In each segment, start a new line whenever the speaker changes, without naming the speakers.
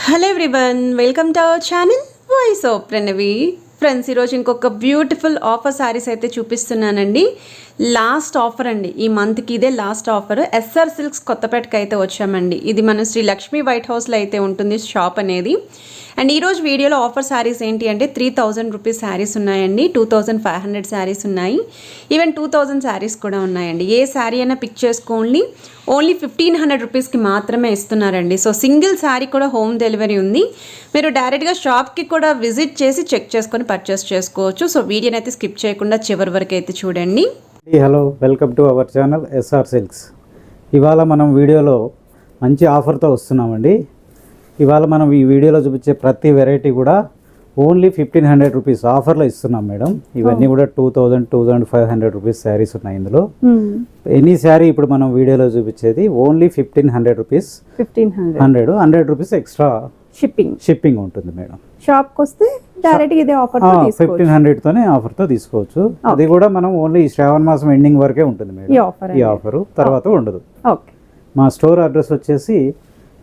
Hello everyone, welcome to our channel voice of Pranavi. Friends, ఈరోజు ఇంకొక beautiful offer saris అయితే చూపిస్తున్నానండి. లాస్ట్ ఆఫర్ అండి, ఈ మంత్కి ఇదే లాస్ట్ ఆఫర్. ఎస్ఆర్ సిల్క్స్ కొత్తపేటకి అయితే వచ్చామండి. ఇది మన శ్రీ లక్ష్మీ వైట్ హౌస్లో అయితే ఉంటుంది షాప్ అనేది. అండ్ ఈరోజు వీడియోలో ఆఫర్ శారీస్ ఏంటి అంటే 3000 రూపీస్ శారీస్ ఉన్నాయండి, 2500 శారీస్ ఉన్నాయి, ఈవెన్ 2000 శారీస్ కూడా ఉన్నాయండి. ఏ శారీ అయినా పిక్ చేసుకోండి. ఓన్లీ 1500 రూపీస్కి మాత్రమే ఇస్తున్నారండి. సో సింగిల్ శారీ కూడా హోమ్ డెలివరీ ఉంది. మీరు డైరెక్ట్గా షాప్కి కూడా విజిట్ చేసి చెక్ చేసుకొని పర్చేస్ చేసుకోవచ్చు. సో వీడియోని అయితే స్కిప్ చేయకుండా చివరి వరకు అయితే చూడండి.
Hello, welcome to our channel SR Silks. ఇవాళ మనం వీడియోలో మంచి ఆఫర్తో వస్తున్నామండి. ఇవాళ మనం ఈ వీడియోలో చూపించే ప్రతి వెరైటీ కూడా ఓన్లీ 1500 రూపీస్ ఆఫర్లో ఇస్తున్నాం మేడం. ఇవన్నీ కూడా 2500 రూపీస్ శారీస్ ఉన్నాయి ఇందులో. ఎనీ శారీ ఇప్పుడు మనం వీడియోలో చూపించేది only 1500 rupees. 100 rupees extra shipping ఉంటుంది మేడం.
షాప్కి వస్తే డైరెక్ట్ ఇదే ఆఫర్
1500తోనే ఆఫర్తో తీసుకోవచ్చు. అది కూడా మనం ఓన్లీ శ్రావణ మాసం ఎండింగ్ వరకే ఉంటుంది మేడం ఈ ఆఫర్, తర్వాత ఉండదు. మా స్టోర్ అడ్రస్ వచ్చేసి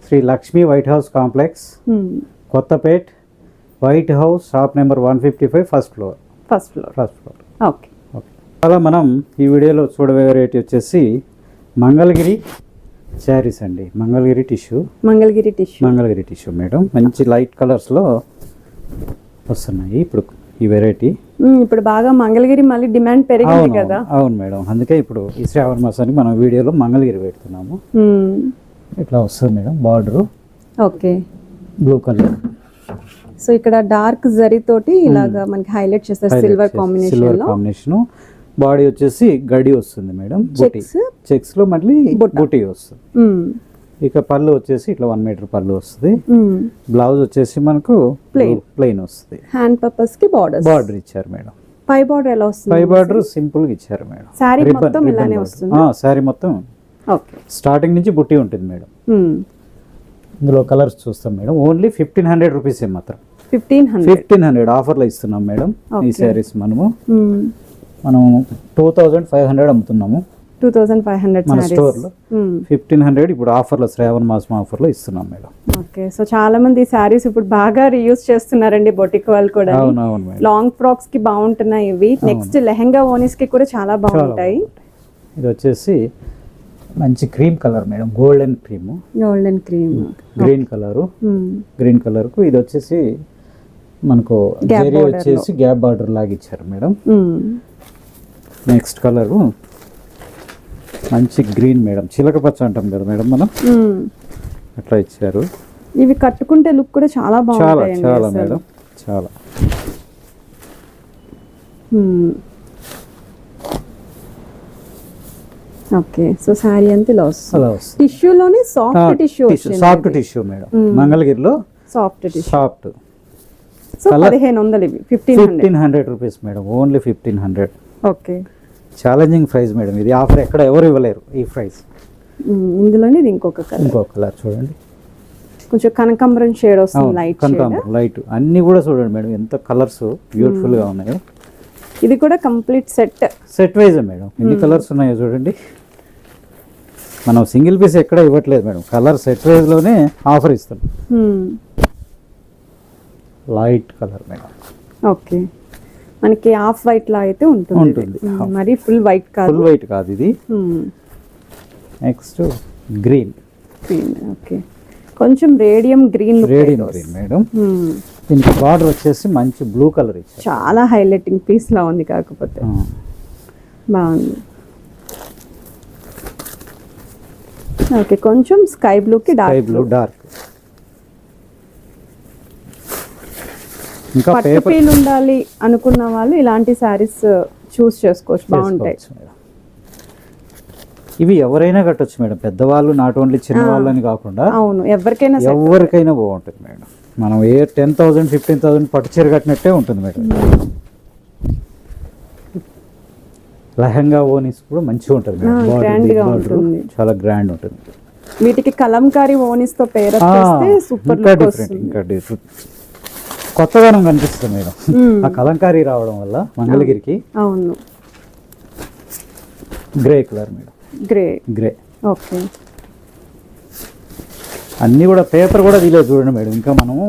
Shri Lakshmi White House Complex, Kothapet, White House, shop number 155, first floor.
Okay.
అలా మనం ఈ వీడియోలో చూడవే వెరైటీ వచ్చేసి మంగళగిరి శారీస్ అండి. Mangalagiri tissue madam. మంచి లైట్ కలర్స్లో వస్తున్నాయి ఇప్పుడు ఈ వెరైటీ.
ఇప్పుడు బాగా మంగళగిరి మళ్ళీ డిమాండ్ పెరిగింది కదా.
అవును మేడం, అందుకే ఇప్పుడు ఈ శ్రావణ మాసానికి మనం వీడియోలో మంగళగిరి పెడుతున్నాము. ఇట్లా వస్తుంది madam border.
Okay,
blue colour.
So ఇక్కడ డార్క్ జరీ తోటి ఇలాగా మనకి హైలైట్ చేస్తారు, సిల్వర్ కాంబినేషన్.
బాడీ వచ్చేసి గడి వస్తుంది మేడం, చెక్స్ లో మళ్ళీ బుటీ వస్తుంది. ఇక పళ్ళు వచ్చేసి ఇట్లా 1 మీటర్ పళ్ళు వస్తుంది. బ్లౌజ్ వచ్చేసి మనకు ప్లెయిన్ వస్తుంది.
హ్యాండ్ పర్పస్ కి
బార్డర్ ఇచ్చారు మేడం.
పై బార్డర్ ఎలా వస్తుంది?
పై బార్డర్ సింపుల్ గా ఇచ్చారు మేడం.
సారీ మొత్తం ఇలానే వస్తుంది.
సారీ మొత్తం స్టార్టింగ్ నుంచి బుట్టి ఉంటుంది మేడం. ఇందులో కలర్స్ చూస్తాం మేడం. ఓన్లీ 1500 రూపీస్ మాత్రం. 1500 ఆఫర్లో ఇస్తున్నాం మేడం. ఈ శారీస్ మనము 2500 అమ్ముతున్నాము
2500
మన స్టోర్లో. 1500 ఇప్పుడు ఆఫర్లో, శ్రావణ మాసం ఆఫర్లో ఇస్తున్నాం మేడం.
ఓకే. సో చాలా మంది శారీస్ ఇప్పుడు బాగా రీయూజ్ చేస్తున్నారండి, బొటిక్ వాళ్ళు కూడా. లాంగ్ ఫ్రాక్స్ కి బాగుంటున్నాయి ఇవి. నెక్స్ట్ లెహంగా ఓనీస్ కి కూడా చాలా బాగుంటాయి.
ఇది వచ్చేసి మంచి cream colour madam, golden cream, green colour కు ఇది వచ్చేసి మనకు జరీ వచ్చేసి గ్యాప్ బార్డర్ లాగా ఇచ్చారు మేడం. నెక్స్ట్ కలర్ మంచి గ్రీన్ మేడం, చిలక పచ్చ అంటాం కదా మేడం మనం, అట్లా ఇచ్చారు.
ఇవి కట్టుకుంటే లుక్ కూడా చాలా బాగుంటాయి.
చాలా మేడం, చాలా.
ఓకే. సో సారీ అంతా ఇలా వస్తుంది. టిష్యూలోనే
సాఫ్ట్ టిష్యూ మేడం. మంగళగిరిలో సాఫ్ట్.
సో 1500 ఇవి
1500 rupees madam. Only 1500.
Okay.
Challenging price madam ఇది. ఆఫర్ ఎక్కడ ఎవరు ఇవ్వలేరు ఈ ప్రైస్.
ఇందులోనే ఇది ఇంకొక
కలర్ చూడండి,
కొంచెం కనకాంబరం షేడ్ వస్తుంది,
లైట్. అన్ని కూడా చూడండి మేడం, ఎంత కలర్స్ బ్యూటిఫుల్ గా ఉన్నాయో.
ఇది కూడా కంప్లీట్ సెట్
వైజ్ మేడం. ఎన్ని కలర్స్ ఉన్నాయో చూడండి. మనం సింగిల్ పీస్ ఎక్కడ ఇవ్వట్లేదు మేడం, కలర్ సెట్ వైజ్ లోనే ఆఫర్ ఇస్తాం. Light colour madam.
ఓకే. మనకి హాఫ్ వైట్ లా అయితే ఉంటుంది. మరి ఫుల్ వైట్
కాదు ఇది. Next green.
ఓకే. కొంచెం రేడియం గ్రీన్
మేడం. దీనికి బార్డర్ వచ్చేసి మంచి బ్లూ కలర్ ఇచ్చారు.
చాలా హైలైటింగ్ పీస్ లా ఉంది, కాకపోతే బాగుంది. ఓకే. కొంచెం స్కై బ్లూ కి డార్క్. ఇంకా పేపర్ ఉండాలి అనుకున్న వాళ్ళు ఇలాంటి సారీస్ చూస్ చేసుకోవచ్చు, బాగుంటాయి.
ఇవి ఎవరైనా కట్టొచ్చు మేడం, పెద్దవాళ్ళు, నాట్ ఓన్లీ చిన్న వాళ్ళని కాకుండా.
అవును, ఎవరికైనా
బాగుంటుంది మేడం. మనం 10,000 15,000 పట్టు చీర కట్టినట్టే ఉంటుంది మేడం. లెహంగా ఓనీస్ కూడా మంచిగా ఉంటుంది మేడం, చాలా గ్రాండ్ ఉంటుంది.
వీటికి కలంకారీ ఓనీస్ తో పేర్ చేస్తే సూపర్ లుక్ వస్తుంది.
ఇంకా డిఫరెంట్ కొత్తదనం కనిపిస్తుంది మేడం ఆ కలంకారీ రావడం వల్ల మంగళగిరికి.
అవును.
Grey colour madam.
Grey. Okay.
అన్నీ కూడా పేపర్ కూడా తీయలేదు చూడండి మేడం. ఇంకా మనము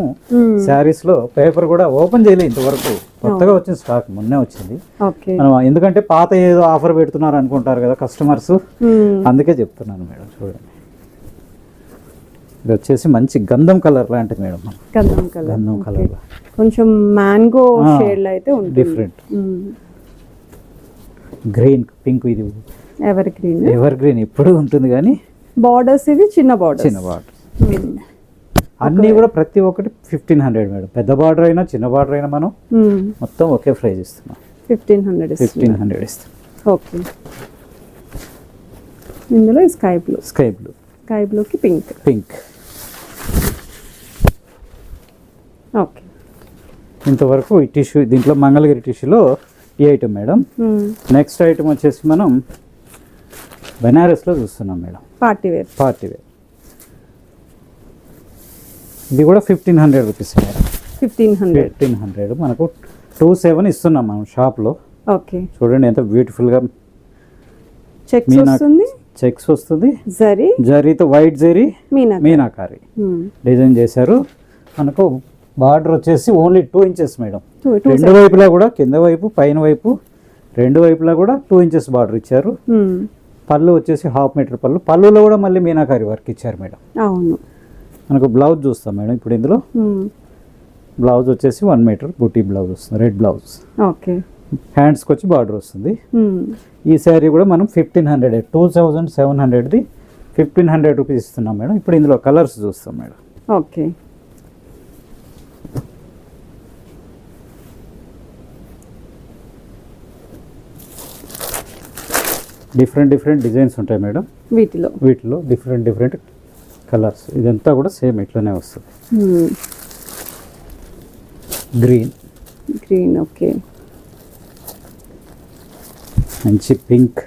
శారీస్లో పేపర్ కూడా ఓపెన్ చేయలేదు ఇంతవరకు. కొత్తగా వచ్చిన స్టాక్ మొన్నే వచ్చింది.
ఓకే.
మనం ఎందుకంటే పాత ఏదో ఆఫర్ పెడుతున్నారు అనుకుంటారు కదా కస్టమర్స్, అందుకే చెప్తున్నాను మేడం. చూడండి ఇది వచ్చేసి మంచి గంధం కలర్ లాంటిది మేడం.
గంధం కలర్.
గంధం కలర్
కొంచెం మ్యాంగో షేడ్ లో అయితే ఉంటుంది.
Different green pink. ఇది ఎవర్ గ్రీన్ ఎప్పుడు ఉంటుంది కానీ
బార్డర్స్ ఇవి చిన్న బార్డర్.
అన్నీ కూడా ప్రతి ఒక్కటి 1500 మేడం. పెద్ద బార్డర్ అయినా చిన్న బార్డర్ అయినా మనం మొత్తం ఒకే ప్రైస్ ఇస్తున్నాం. 1500 ఇస్తాం.
ఓకే. ఇందులో స్కై బ్లూకి
పింక్. ఓకే. ఇంతవరకు ఈ టిష్యూ, దీంట్లో మంగళగిరి టిష్యూలో ఈ ఐటమ్ మేడం. నెక్స్ట్ ఐటమ్ వచ్చేసి మనం బెనారస్లో చూస్తున్నాం మేడం. Party wear. ఇది కూడా 1500 రూపీస్ మేడం. 1500 మనకు 27 ఇస్తున్నాం మనం షాప్లో.
ఓకే.
చూడండి ఎంత బ్యూటిఫుల్గా చెక్స్ వస్తుంది. జరీతో వైట్ జరీ మీనాకారి డిజైన్ చేశారు. మనకు బార్డర్ వచ్చేసి ఓన్లీ 2 ఇంచెస్ మేడం. రెండు వైపులా కూడా, కింద వైపు పైన వైపు రెండు వైపులా కూడా 2 ఇంచెస్ బార్డర్ ఇచ్చారు. పళ్ళు వచ్చేసి 1/2 మీటర్ పళ్ళు. పళ్ళులో కూడా మళ్ళీ మీనాకారి వర్క్ ఇచ్చారు మేడం.
అవును.
మనకు బ్లౌజ్ చూస్తాం మేడం ఇప్పుడు. ఇందులో బ్లౌజ్ వచ్చేసి 1 మీటర్ బుటీ బ్లౌజ్ వస్తుంది, రెడ్ బ్లౌజ్.
ఓకే.
హ్యాండ్స్కి వచ్చి బార్డర్ వస్తుంది. ఈ శారీ కూడా మనం 1500, 2700ది 1500 రూపీస్ ఇస్తున్నాం మేడం. ఇప్పుడు ఇందులో కలర్స్ చూస్తాం మేడం.
ఓకే.
డిఫరెంట్ డిజైన్స్ ఉంటాయి మేడం. వీటిలో డిఫరెంట్ కలర్స్. ఇదంతా కూడా సేమ్ ఇట్లనే వస్తుంది. గ్రీన్.
ఓకే.
మంచి పింక్.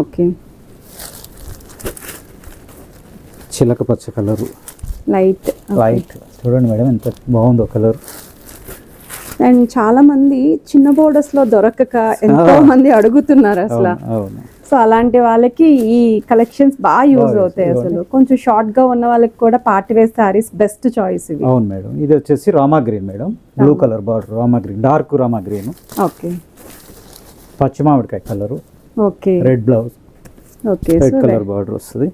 ఓకే.
చిలక పచ్చ కలరు,
లైట్.
చూడండి మేడం ఎంత బాగుందో కలర్.
అండ్ చాలా మంది చిన్న బోర్డర్స్ లో దొరకక ఎంతో మంది అడుగుతున్నారు అసలు. సో అలాంటి వాళ్ళకి ఈ కలెక్షన్స్ బాగా యూజ్ అవుతాయి. అసలు కొంచెం షార్ట్ గా ఉన్న వాళ్ళకి కూడా party wear saris best choice ఇవి.
అవును మేడం. ఇది వచ్చేసి Rama green madam. Blue colour border, Rama green, dark Rama green.
Okay.
పచ్చి మామిడికాయ colour.
Okay.
Red blouse.
Okay.
Red colour border వస్తుంది.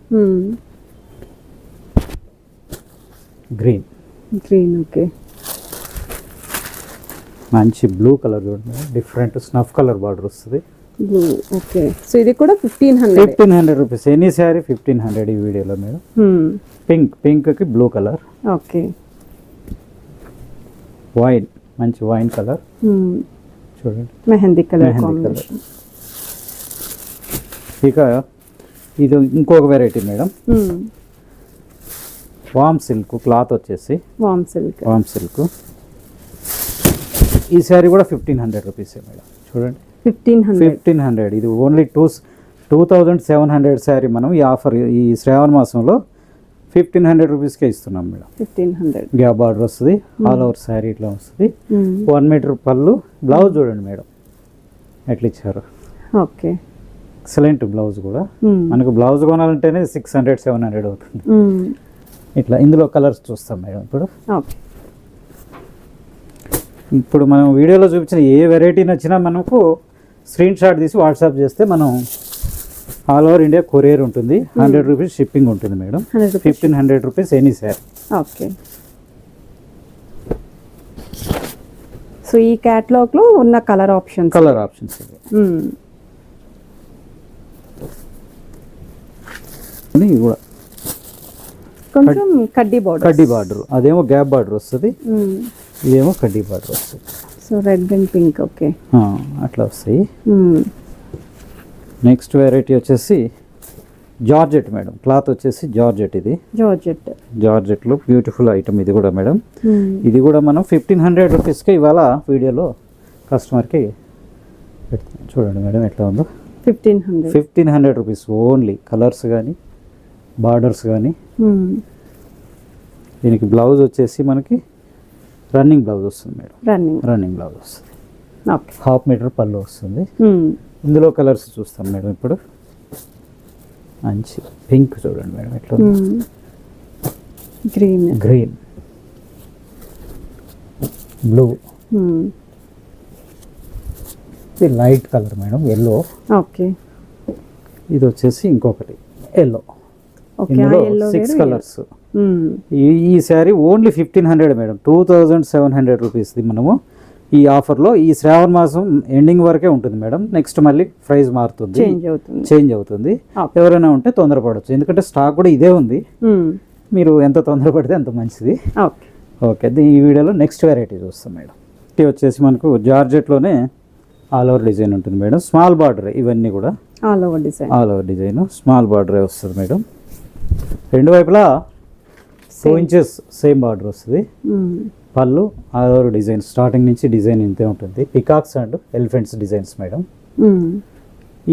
గ్రీన్.
ఓకే.
మంచి బ్లూ కలర్ చూడండి, డిఫరెంట్ స్నఫ్ కలర్ బార్డర్ వస్తుంది.
బ్లూ. ఓకే. సో ఇది కూడా 1500
రూపీస్. ఎనీ శారీ 1500 ఈ వీడియోలో మేడం. పింక్కి బ్లూ కలర్.
ఓకే.
వైన్, మంచి వైన్ కలర్ చూడండి.
మెహందీ కలర్.
ఇక ఇది ఇంకొక వెరైటీ మేడం. వామ్ సిల్క్ క్లాత్ వచ్చేసి వామ్ సిల్క్. ఈ శారీ కూడా 1500 రూపీసే మేడం. చూడండి 1500. ఇది ఓన్లీ 2700 శారీ మనం ఈ ఆఫర్ ఈ శ్రావణ మాసంలో 1500 రూపీస్కే ఇస్తున్నాం మేడం.
1500
గ్యాప్ బార్డర్ వస్తుంది. ఆల్ ఓవర్ శారీ ఇట్లా వస్తుంది. 1 మీటర్ పళ్ళు. బ్లౌజ్ చూడండి మేడం ఎట్లా ఇచ్చారు.
ఓకే.
ఎక్సలెంట్ బ్లౌజ్ కూడా. మనకు బ్లౌజ్ కొనాలంటేనే 600-700 అవుతుంది. ఇట్లా ఇందులో కలర్స్ చూస్తాం మేడం ఇప్పుడు. ఇప్పుడు మనం వీడియోలో చూపించిన ఏ వెరైటీ నచ్చినా మనకు స్క్రీన్ షాట్ తీసి వాట్సాప్ చేస్తే మనం ఆల్ ఓవర్ ఇండియా కొరియర్ ఉంటుంది. 100 రూపీస్ షిప్పింగ్ ఉంటుంది madam. 1500 rupees any sari.
Okay. So ఈ క్యాటలాగ్ లో ఉన్న కలర్ ఆప్షన్స్
ఇవి కూడా
కొంచెం కడ్డీ
బార్డర్. అదేమో గ్యాప్ బార్డర్ వస్తుంది, ఇదేమో కడ్డీ బార్డర్ వస్తుంది.
So red and pink. Okay.
అట్లా వస్తాయి. నెక్స్ట్ వెరైటీ వచ్చేసి జార్జెట్ మేడం. క్లాత్ వచ్చేసి జార్జెట్. ఇది జార్జెట్లో బ్యూటిఫుల్ ఐటమ్ ఇది కూడా మేడం. ఇది కూడా మనం 1500 రూపీస్కే ఇవాళ వీడియోలో కస్టమర్కి పెడుతున్నాం. చూడండి మేడం ఎట్లా ఉందో. 1500 రూపీస్ ఓన్లీ. కలర్స్ కానీ బార్డర్స్ కానీ. దీనికి బ్లౌజ్ వచ్చేసి మనకి రన్నింగ్ బ్లౌజ్ వస్తుంది మేడం. రన్నింగ్ బ్లౌజ్ వస్తుంది. 1/2 మీటర్ పళ్ళు వస్తుంది. ఇందులో కలర్స్ చూస్తాం మేడం ఇప్పుడు. మంచి పింక్ చూడండి మేడం ఎట్లా ఉంది.
గ్రీన్.
గ్రీన్, బ్లూ, ఇది light colour madam, yellow.
Okay.
ఇది వచ్చేసి ఇంకొకటి ఎల్లో.
ఓకే.
ఇందులో
yellow
6
వేరు,
కలర్స్. ఈ శారీ ఓన్లీ 1500 మేడం, 2700 రూపీస్ది మనము ఈ ఆఫర్లో ఈ శ్రావణ మాసం ఎండింగ్ వరకే ఉంటుంది మేడం. నెక్స్ట్ మళ్ళీ ప్రైస్ మారుతుంది, చేంజ్ అవుతుంది. ఎవరైనా ఉంటే తొందరపడవచ్చు, ఎందుకంటే స్టాక్ కూడా ఇదే ఉంది. మీరు ఎంత తొందరపడితే అంత మంచిది. ఓకే, ఈ వీడియోలో నెక్స్ట్ వెరైటీ చూస్తాం మేడం. ఇది వచ్చేసి మనకు జార్జెట్లోనే ఆల్ ఓవర్ డిజైన్ ఉంటుంది మేడం. స్మాల్ బార్డర్, ఇవన్నీ కూడా ఆల్ ఓవర్ డిజైన్ స్మాల్ బార్డరే వస్తుంది మేడం. రెండు వైపులా 2 ఇంచెస్ సేమ్ బార్డర్ వస్తుంది. పళ్ళు ఆల్ ఓవర్ డిజైన్, స్టార్టింగ్ నుంచి డిజైన్ ఇంతే ఉంటుంది. Peacocks and elephants designs madam.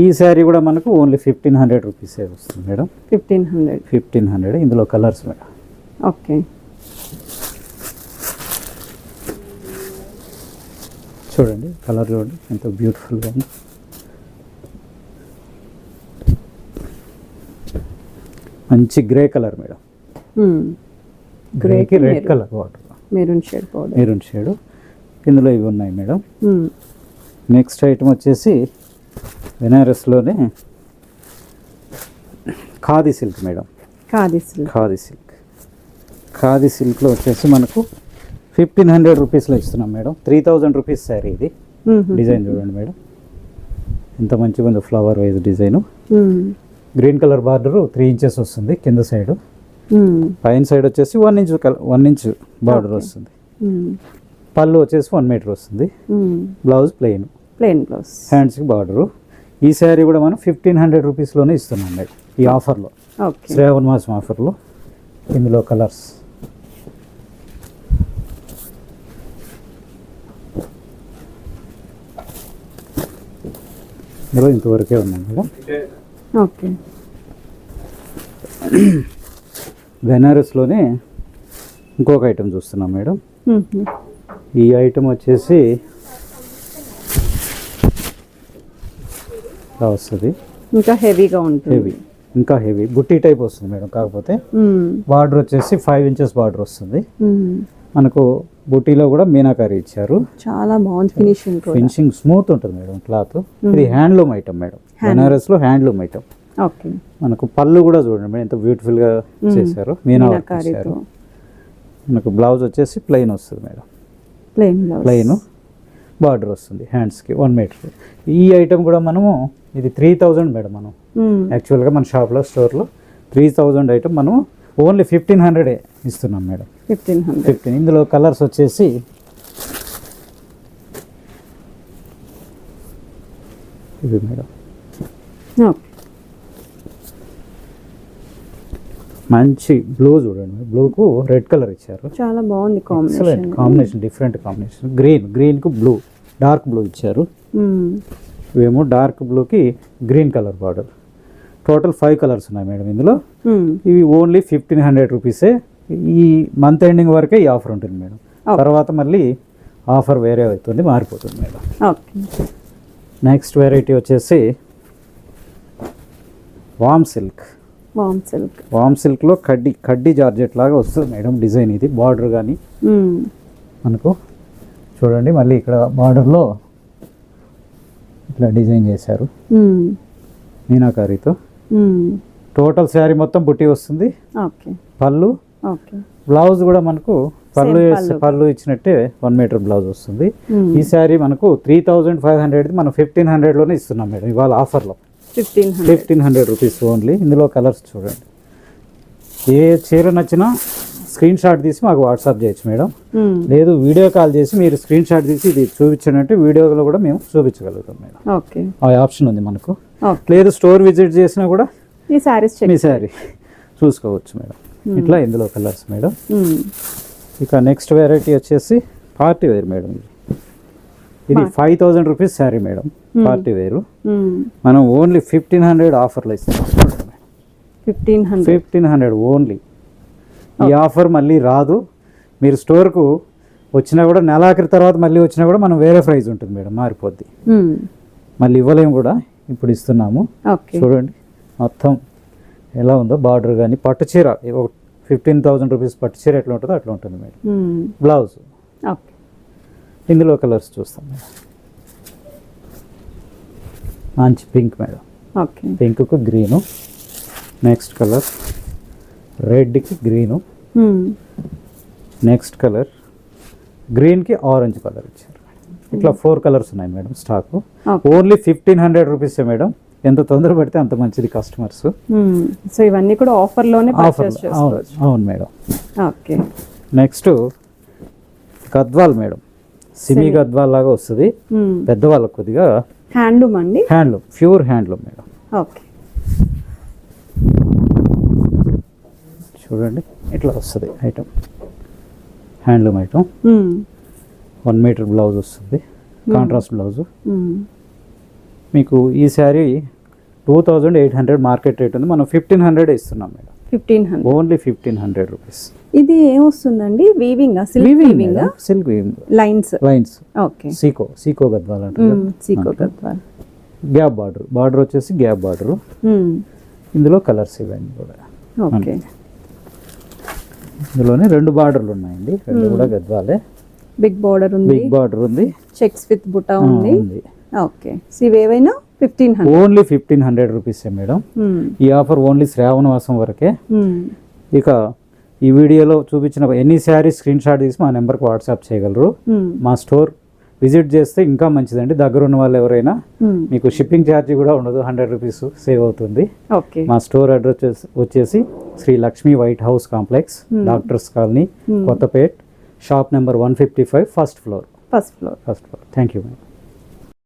ఈ శారీ కూడా మనకు ఓన్లీ 1500 రూపీసే వస్తుంది మేడం. 1500. ఇందులో కలర్స్ మేడం.
ఓకే.
చూడండి కలర్, చూడండి ఎంత బ్యూటిఫుల్గా ఉంది. మంచి గ్రే కలర్ మేడం. గ్రేకి red colour water, maroon shade. ఇందులో ఇవి ఉన్నాయి మేడం. నెక్స్ట్ ఐటమ్ వచ్చేసి బెనారస్లోనే ఖాదీ సిల్క్ మేడం. ఖాదీ సిల్క్లో వచ్చేసి మనకు 1500 రూపీస్లో ఇస్తున్నాం మేడం. 3000 రూపీస్ శారీ ఇది. డిజైన్ చూడండి మేడం ఎంత మంచిగా ఉందో, flower wise design. Green colour border 3 inches వస్తుంది కింద సైడ్. పైన సైడ్ వచ్చేసి 1 ఇంచ్ బార్డర్ వస్తుంది. పళ్ళు వచ్చేసి 1 మీటర్ వస్తుంది. బ్లౌజ్ ప్లెయిన్
బ్లౌజ్,
హ్యాండ్స్కి బార్డరు. ఈ శారీ కూడా మనం 1500 రూపీస్లోనే ఇస్తున్నాం మేడం ఈ ఆఫర్లో, శ్రావణ మాసం ఆఫర్లో. ఇందులో కలర్స్ ఇందులో ఇంతవరకే ఉన్నాయి మేడం.
ఓకే.
బెనారస్లోనే ఇంకొక ఐటమ్ చూస్తున్నాం మేడం. ఈ ఐటమ్ వచ్చేసి ఇలా వస్తుంది,
ఇంకా హెవీగా ఉంటుంది.
ఇంకా హెవీ బుట్టి టైప్ వస్తుంది మేడం. కాకపోతే బార్డర్ వచ్చేసి 5 ఇంచెస్ బార్డర్ వస్తుంది మనకు. బుట్టీలో కూడా మీనాకారి ఇచ్చారు,
చాలా బాగుంది.
ఫినిషింగ్ స్మూత్ ఉంటుంది మేడం క్లాత్. ఇది హ్యాండ్లూమ్ ఐటమ్ మేడం, బెనారస్లో హ్యాండ్లూమ్ ఐటమ్. మనకు పళ్ళు కూడా చూడండి మేడం ఎంత బ్యూటిఫుల్గా చేశారు, మీనాకారి. మనకు బ్లౌజ్ వచ్చేసి ప్లెయిన్ వస్తుంది మేడం, ప్లెయిన్ బార్డర్ వస్తుంది. హ్యాండ్స్కి 1 మీటర్. ఈ ఐటమ్ కూడా మనము ఇది 3000 మేడం. మనం యాక్చువల్గా మన షాప్లో స్టోర్లో 3000 ఐటమ్ మనం ఓన్లీ 1500 ఇస్తున్నాం మేడం. 15. ఇందులో కలర్స్ వచ్చేసి ఇది మేడం. మంచి బ్లూ చూడండి, బ్లూకు రెడ్ కలర్ ఇచ్చారు,
చాలా బాగుంది
కాంబినేషన్. Different combination. గ్రీన్కు బ్లూ, డార్క్ బ్లూ ఇచ్చారు. ఇవేమో డార్క్ బ్లూకి green colour border. Total 5 colours ఉన్నాయి మేడం ఇందులో. ఇవి ఓన్లీ 1500 రూపీసే. ఈ మంత్ ఎండింగ్ వరకే ఈ ఆఫర్ ఉంటుంది మేడం. తర్వాత మళ్ళీ ఆఫర్ వేరే అవుతుంది, మారిపోతుంది మేడం. నెక్స్ట్ వెరైటీ వచ్చేసి వామ్ సిల్క్లో కడ్డీ జార్జెట్ లాగా వస్తుంది మేడం డిజైన్. ఇది బార్డర్ కానీ మనకు చూడండి, మళ్ళీ ఇక్కడ బార్డర్లో ఇట్లా డిజైన్ చేశారు మీనాకారితో. టోటల్ శారీ మొత్తం బుట్టి వస్తుంది. పళ్ళు, బ్లౌజ్ కూడా మనకు పళ్ళు ఇచ్చినట్టే 1 మీటర్ బ్లౌజ్ వస్తుంది. ఈ శారీ మనకు 3500 మనం 1500లోనే ఇస్తున్నాం మేడం ఇవాళ ఆఫర్లో. 1500 రూపీస్ ఓన్లీ. ఇందులో కలర్స్ చూడండి. ఏ చీర నచ్చినా స్క్రీన్ షాట్ తీసి మాకు వాట్సాప్ చేయొచ్చు మేడం. లేదు వీడియో కాల్ చేసి మీరు స్క్రీన్ షాట్ తీసి ఇది చూపించినట్టు వీడియోలో కూడా మేము చూపించగలుగుతాం మేడం. ఆ ఆప్షన్ ఉంది మనకు. లేదు స్టోర్ విజిట్ చేసినా కూడా మీ శారీ చూసుకోవచ్చు మేడం. ఇట్లా ఇందులో కలర్స్ మేడం. ఇక నెక్స్ట్ వెరైటీ వచ్చేసి పార్టీ వేర్ మేడం. ఇది 5000 రూపీస్ శారీ మేడం, పార్టీ వేరు. మనం ఓన్లీ 1500 ఆఫర్లో ఇస్తాం. 1500 ఓన్లీ. ఈ ఆఫర్ మళ్ళీ రాదు. మీరు స్టోర్కు వచ్చినా కూడా నెలాఖరి తర్వాత మళ్ళీ వచ్చినా కూడా మనం వేరే ప్రైస్ ఉంటుంది మేడం, మారిపోద్ది. మళ్ళీ ఇవ్వలేము కూడా, ఇప్పుడు ఇస్తున్నాము. చూడండి మొత్తం ఎలా ఉందో బార్డర్ కానీ. పట్టు చీర 15,000 రూపీస్ పట్టు చీర ఎట్లా ఉంటుందో అట్లా ఉంటుంది మేడం. Blouse
okay.
ఇందులో కలర్స్ చూస్తాం మేడం. మంచి పింక్ మేడం,
ఓకే.
పింక్కు గ్రీను, నెక్స్ట్ కలర్ రెడ్కి గ్రీను, నెక్స్ట్ కలర్ గ్రీన్కి ఆరెంజ్ కలర్ ఇచ్చారు. ఇట్లా 4 కలర్స్ ఉన్నాయి మేడం స్టాక్. ఓన్లీ 1,500 రూపీసే మేడం. ఎంత తొందర పడితే అంత మంచిది కస్టమర్స్.
సో ఇవన్నీ కూడా ఆఫర్లోనే పర్చేస్ చేసుకోవచ్చు.
అవును madam.
Okay.
Next Gadwal madam, semi Gadwal లాగా వస్తుంది. పెద్దవాళ్ళకు కొద్దిగా
హ్యాండ్లూమ్ అండి.
Handloom, pure handloom madam.
Okay.
చూడండి ఇట్లా వస్తుంది item, handloom item. 1 metre blouse వస్తుంది, కాంట్రాస్ట్ బ్లౌజ్. మీకు ఈ శారీ 2,800 మార్కెట్ రేట్ ఉంది, మనం 1,500 ఇస్తున్నాం మేడం.
1,500
only 1,500 rupees.
ఇది ఏమొస్తుందండి? Weaving, silk weaving,
silk weaving,
lines. Okay.
Sico Gadwal అంటారు.
సీకో గద్వాల్.
గ్యాప్ బార్డర్ వచ్చేసి గ్యాప్ బార్డర్. ఇందులో కలర్స్ ఇవన్నీ కూడా.
ఓకే.
ఇందులోనే 2 బార్డర్లు ఉన్నాయండి, 2 కూడా గద్వాలే.
బిగ్ బార్డర్ ఉంది,
బిగ్ బార్డర్ ఉంది,
చెక్స్ విత్ బుటా ఉంది. ఓకే. సో ఇవేవైనా 1,500.
ఓన్లీ 1,500 రూపీసే మేడం. ఈ ఆఫర్ ఓన్లీ శ్రావణ మాసం వరకే. ఇక ఈ వీడియోలో చూపించిన ఎనీ శారీ స్క్రీన్ షాట్ తీసి మా నెంబర్కి వాట్సాప్ చేయగలరు. మా స్టోర్ విజిట్ చేస్తే ఇంకా మంచిదండి. దగ్గర ఉన్న వాళ్ళు ఎవరైనా, మీకు షిప్పింగ్ ఛార్జీ కూడా ఉండదు, 100 రూపీస్ సేవ్ అవుతుంది.
ఓకే.
మా స్టోర్ అడ్రస్ వచ్చేసి Shri Lakshmi White House Complex, Doctors Colony, Kothapet, shop number 155, first floor.
First floor.
Thank you madam.